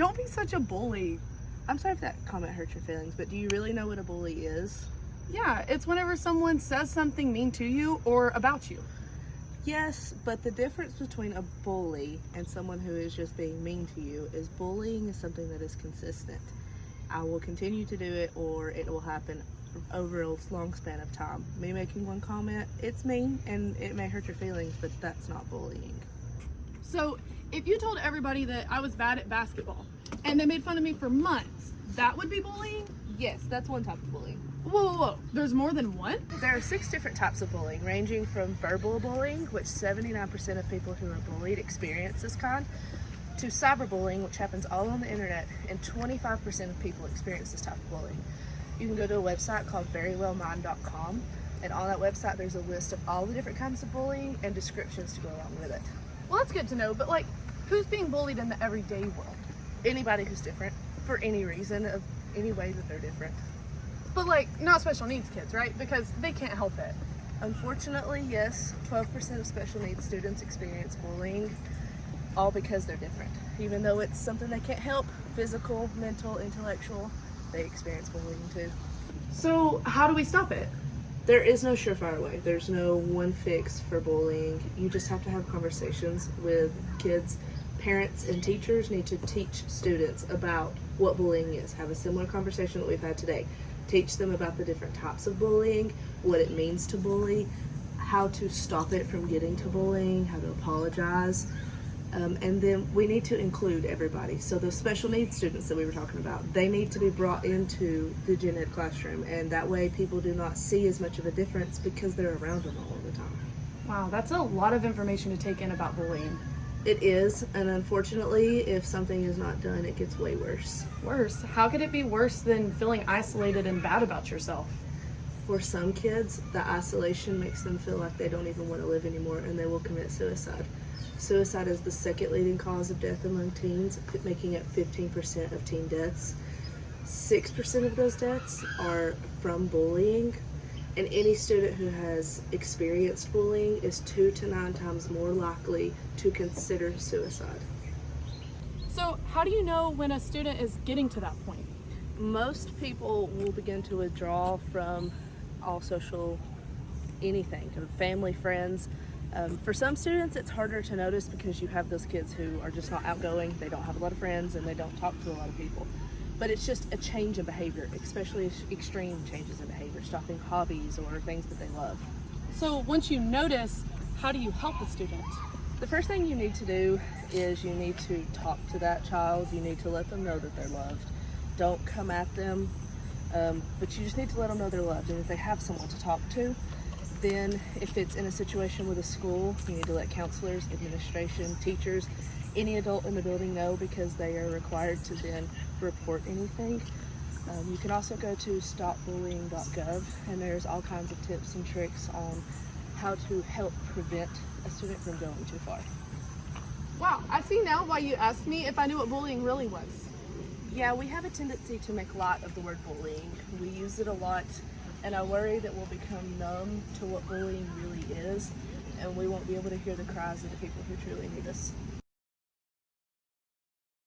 Don't be such a bully. I'm sorry if that comment hurt your feelings, but do you really know what a bully is? Yeah, it's whenever someone says something mean to you or about you. Yes, but the difference between a bully and someone who is just being mean to you is bullying is something that is consistent. I will continue to do it, or it will happen over a long span of time. Me making one comment, it's mean and it may hurt your feelings, but that's not bullying. So if you told everybody that I was bad at basketball and they made fun of me for months, that would be bullying? Yes, that's one type of bullying. Whoa. There's more than one? There are 6 different types of bullying, ranging from verbal bullying, which 79% of people who are bullied experience this kind, to cyberbullying, which happens all on the internet, and 25% of people experience this type of bullying. You can go to a website called verywellmind.com, and on that website there's a list of all the different kinds of bullying and descriptions to go along with it. Well, that's good to know, but like, who's being bullied in the everyday world? Anybody who's different, for any reason, of any way that they're different. But like, not special needs kids, right? Because they can't help it. Unfortunately, yes, 12% of special needs students experience bullying, all because they're different. Even though it's something they can't help, physical, mental, intellectual, they experience bullying too. So how do we stop it? There is no surefire way. There's no one fix for bullying. You just have to have conversations with kids. Parents and teachers need to teach students about what bullying is. Have a similar conversation that we've had today. Teach them about the different types of bullying, what it means to bully, how to stop it from getting to bullying, how to apologize. And then we need to include everybody. So those special needs students that we were talking about, they need to be brought into the gen ed classroom, and that way people do not see as much of a difference because they're around them all the time. Wow, that's a lot of information to take in about bullying. It is, and unfortunately, if something is not done, it gets way worse. Worse? How could it be worse than feeling isolated and bad about yourself? For some kids, the isolation makes them feel like they don't even want to live anymore, and they will commit suicide. Suicide is the second leading cause of death among teens, making it 15% of teen deaths. 6% of those deaths are from bullying, and any student who has experienced bullying is 2 to 9 times more likely to consider suicide. So how do you know when a student is getting to that point? Most people will begin to withdraw from all social anything, family, friends. For some students, it's harder to notice because you have those kids who are just not outgoing, they don't have a lot of friends, and they don't talk to a lot of people. But it's just a change in behavior, especially extreme changes in behavior, stopping hobbies or things that they love. So once you notice, how do you help a student? The first thing you need to do is you need to talk to that child. You need to let them know that they're loved. Don't come at them, but you just need to let them know they're loved. And if they have someone to talk to, then if it's in a situation with a school, you need to let counselors, administration, teachers, any adult in the building know, because they are required to then report anything. You can also go to stopbullying.gov, and there's all kinds of tips and tricks on how to help prevent a student from going too far. Wow, I see now why you asked me if I knew what bullying really was. Yeah, we have a tendency to make light of the word bullying. We use it a lot, and I worry that we'll become numb to what bullying really is, and we won't be able to hear the cries of the people who truly need us.